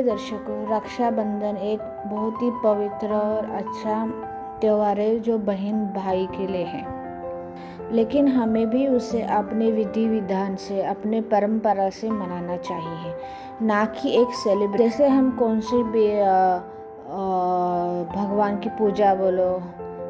प्रिय दर्शकों, रक्षाबंधन एक बहुत ही पवित्र और अच्छा त्यौहार है जो बहन भाई के लिए है। लेकिन हमें भी उसे अपने विधि विधान से, अपने परंपरा से मनाना चाहिए, ना कि एक सेलिब्रेशन। जैसे हम कौन से भी भगवान की पूजा बोलो,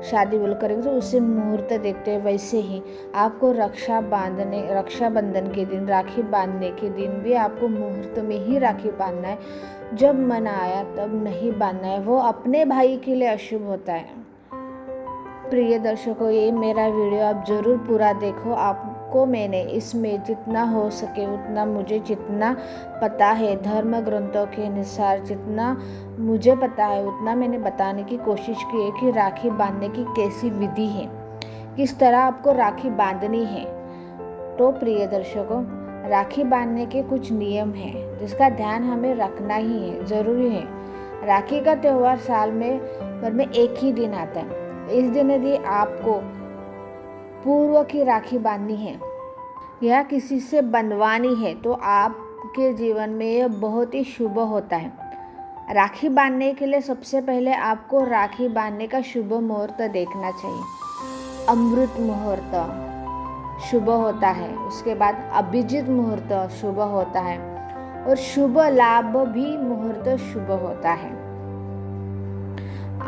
शादी बोलो करेंगे तो उससे मुहूर्त देखते हैं, वैसे ही आपको रक्षाबंधन के दिन, राखी बांधने के दिन भी आपको मुहूर्त में ही राखी बांधना है। जब मन आया तब नहीं बांधना है, वो अपने भाई के लिए अशुभ होता है। प्रिय दर्शकों, ये मेरा वीडियो आप ज़रूर पूरा देखो। आपको मैंने इसमें जितना हो सके उतना, मुझे जितना पता है धर्म ग्रंथों के अनुसार, जितना मुझे पता है उतना मैंने बताने की कोशिश की है कि राखी बांधने की कैसी विधि है, किस तरह आपको राखी बांधनी है। तो प्रिय दर्शकों, राखी बांधने के कुछ नियम हैं जिसका ध्यान हमें रखना ही है, ज़रूरी है। राखी का त्यौहार साल में एक ही दिन आता है। इस दिन यदि आपको पूर्व की राखी बांधनी है या किसी से बंधवानी है तो आपके जीवन में यह बहुत ही शुभ होता है। राखी बांधने के लिए सबसे पहले आपको राखी बांधने का शुभ मुहूर्त देखना चाहिए। अमृत मुहूर्त शुभ होता है, उसके बाद अभिजीत मुहूर्त शुभ होता है और शुभ लाभ भी मुहूर्त शुभ होता है।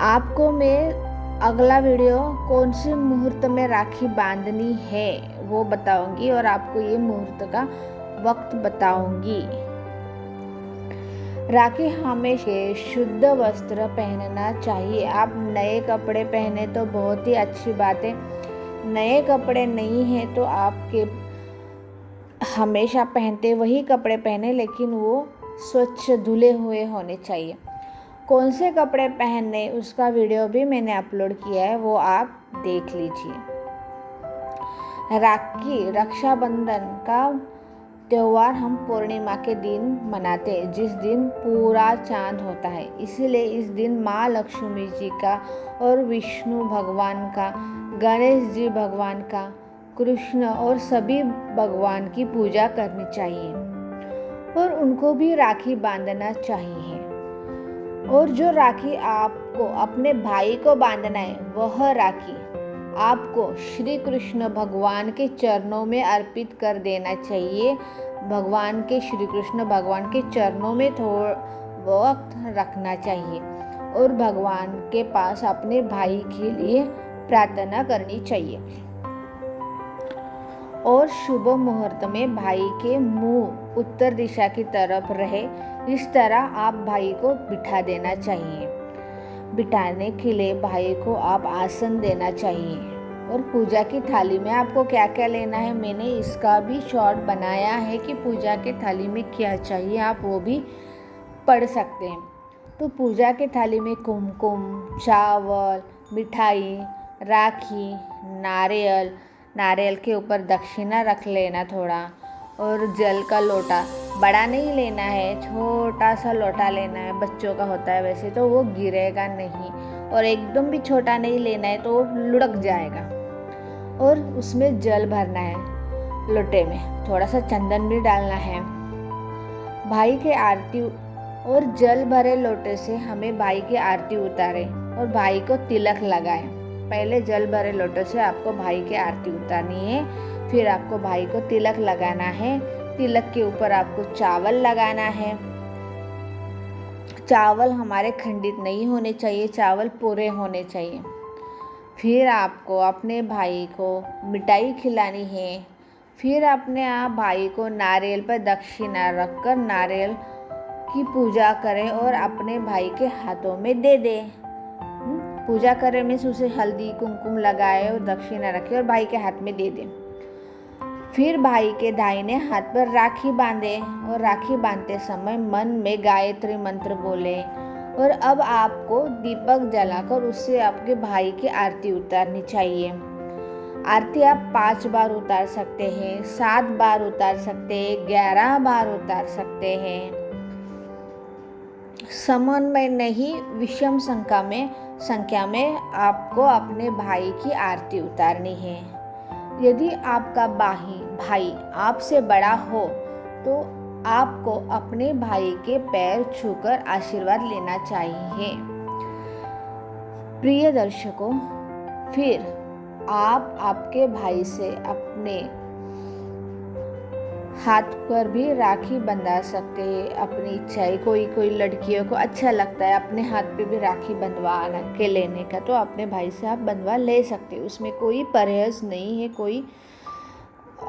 आपको मैं अगला वीडियो कौन से मुहूर्त में राखी बांधनी है वो बताऊंगी और आपको ये मुहूर्त का वक्त बताऊंगी। राखी हमेशा शुद्ध वस्त्र पहनना चाहिए। आप नए कपड़े पहने तो बहुत ही अच्छी बात है, नए कपड़े नहीं हैं तो आपके हमेशा पहनते वही कपड़े पहने, लेकिन वो स्वच्छ धुले हुए होने चाहिए। कौन से कपड़े पहनने उसका वीडियो भी मैंने अपलोड किया है, वो आप देख लीजिए। राखी रक्षाबंधन का त्यौहार हम पूर्णिमा के दिन मनाते हैं, जिस दिन पूरा चांद होता है। इसीलिए इस दिन माँ लक्ष्मी जी का और विष्णु भगवान का, गणेश जी भगवान का, कृष्ण और सभी भगवान की पूजा करनी चाहिए और उनको भी राखी बांधना चाहिए। और जो राखी आपको अपने भाई को बांधना है, वह राखी आपको श्री कृष्ण भगवान के चरणों में अर्पित कर देना चाहिए। श्री कृष्ण भगवान के चरणों में थोड़ा वक्त रखना चाहिए और भगवान के पास अपने भाई के लिए प्रार्थना करनी चाहिए। और शुभ मुहूर्त में भाई के मुंह उत्तर दिशा की तरफ रहे, इस तरह आप भाई को बिठा देना चाहिए। बिठाने के लिए भाई को आप आसन देना चाहिए। और पूजा की थाली में आपको क्या क्या लेना है, मैंने इसका भी शॉर्ट बनाया है कि पूजा के थाली में क्या चाहिए, आप वो भी पढ़ सकते हैं। तो पूजा के थाली में कुमकुम, चावल, मिठाई, राखी, नारियल के ऊपर दक्षिणा रख लेना थोड़ा, और जल का लोटा, बड़ा नहीं लेना है, छोटा सा लोटा लेना है, बच्चों का होता है वैसे तो वो गिरेगा नहीं, और एकदम भी छोटा नहीं लेना है तो वो लुढ़क जाएगा। और उसमें जल भरना है, लोटे में थोड़ा सा चंदन भी डालना है। भाई के आरती और जल भरे लोटे से हमें भाई की आरती उतारे और भाई को तिलक लगाए। पहले जल भरे लोटे से आपको भाई की आरती उतारनी है, फिर आपको भाई को तिलक लगाना है। तिलक के ऊपर आपको चावल लगाना है। चावल हमारे खंडित नहीं होने चाहिए, चावल पूरे होने चाहिए। फिर आपको अपने भाई को मिठाई खिलानी है। फिर अपने आप भाई को नारियल पर दक्षिणा रखकर नारियल की पूजा करें और अपने भाई के हाथों में दे दें। पूजा करें में उसे हल्दी कुमकुम लगाए और दक्षिणा रखें और भाई के हाथ में दे दें। फिर भाई के दाहिने हाथ पर राखी बांधे और राखी बांधते समय मन में गायत्री मंत्र बोले। और अब आपको दीपक जलाकर उससे आपके भाई की आरती उतारनी चाहिए। आरती आप 5 बार उतार सकते हैं, 7 बार उतार सकते हैं, 11 बार उतार सकते हैं। समान में नहीं, विषम संख्या में आपको अपने भाई की आरती उतारनी है। यदि आपका भाई आपसे बड़ा हो तो आपको अपने भाई के पैर छूकर आशीर्वाद लेना चाहिए। प्रिय दर्शकों, फिर आप आपके भाई से अपने हाथ पर भी राखी बंधा सकते हैं। अपनी इच्छा है, कोई लड़कियों को अच्छा लगता है अपने हाथ पे भी राखी बंधवा के लेने का, तो अपने भाई से आप बंधवा ले सकते हैं। उसमें कोई परहेज नहीं है, कोई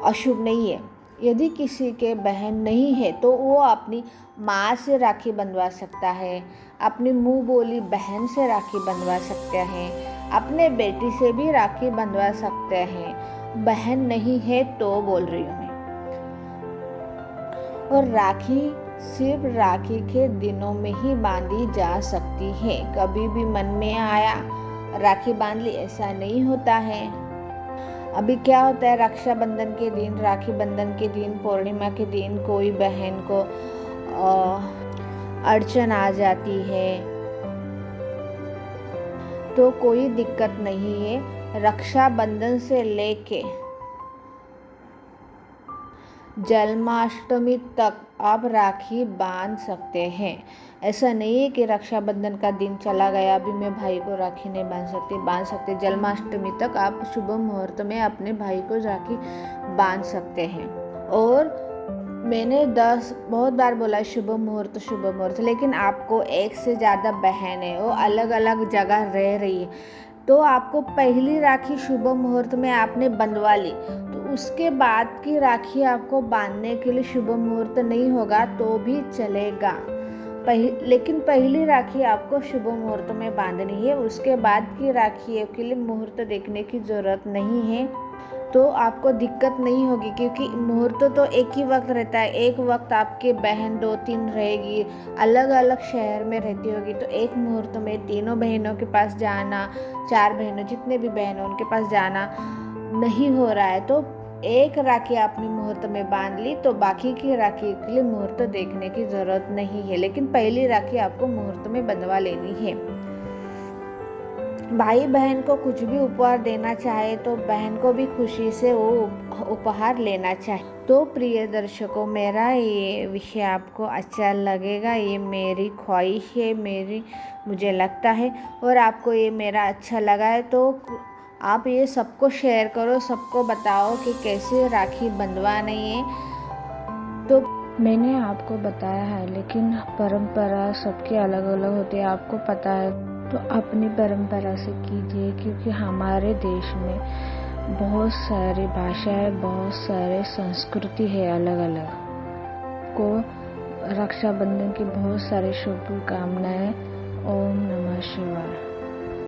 अशुभ नहीं है। यदि किसी के बहन नहीं है तो वो अपनी माँ से राखी बंधवा सकता है, अपनी मुँह बोली बहन से राखी बंधवा सकते हैं, अपने बेटी से भी राखी बंधवा सकते हैं। बहन नहीं है तो बोल रही हूँ मैं। और राखी सिर्फ राखी के दिनों में ही बांधी जा सकती है। कभी भी मन में आया राखी बांध ली, ऐसा नहीं होता है। अभी क्या होता है, रक्षाबंधन के दिन, राखी बंधन के दिन, पूर्णिमा के दिन कोई बहन को अड़चन आ जाती है तो कोई दिक्कत नहीं है। रक्षाबंधन से लेके जन्माष्टमी तक आप राखी बांध सकते हैं। ऐसा नहीं है कि रक्षाबंधन का दिन चला गया, अभी मैं भाई को राखी नहीं बांध सकते। जन्माष्टमी तक आप शुभ मुहूर्त में अपने भाई को राखी बांध सकते हैं। और मैंने बहुत बार बोला शुभ मुहूर्त, लेकिन आपको एक से ज़्यादा बहन है, वो अलग अलग जगह रह रही है, तो आपको पहली राखी शुभ मुहूर्त में आपने बंधवा ली, तो उसके बाद की राखी आपको बांधने के लिए शुभ मुहूर्त नहीं होगा तो भी चलेगा। लेकिन पहली राखी आपको शुभ मुहूर्त में बांधनी है, उसके बाद की राखी के लिए मुहूर्त देखने की ज़रूरत नहीं है, तो आपको दिक्कत नहीं होगी। क्योंकि मुहूर्त तो एक ही वक्त रहता है। एक वक्त आपके बहन 2-3 रहेगी, अलग अलग शहर में रहती होगी, तो एक मुहूर्त में तीनों बहनों के पास जाना, 4 बहनों, जितने भी बहन हो उनके पास जाना नहीं हो रहा है, तो एक राखी आपने मुहूर्त में बांध ली तो बाकी की राखी के लिए मुहूर्त देखने की ज़रूरत नहीं है। लेकिन पहली राखी आपको मुहूर्त में बंधवा लेनी है। भाई बहन को कुछ भी उपहार देना चाहे तो बहन को भी खुशी से वो उपहार लेना चाहिए। तो प्रिय दर्शकों, मेरा ये विषय आपको अच्छा लगेगा, ये मेरी ख्वाहिश है, मुझे लगता है। और आपको ये मेरा अच्छा लगा है तो आप ये सबको शेयर करो, सबको बताओ कि कैसे राखी बंधवानी है। तो मैंने आपको बताया है, लेकिन परंपरा सबकी अलग अलग होती है, आपको पता है, तो अपनी परंपरा से कीजिए। क्योंकि हमारे देश में बहुत सारी भाषाएं, बहुत सारे संस्कृति है अलग अलग। को रक्षाबंधन की बहुत सारी शुभकामनाएं। ओम नमः शिवाय।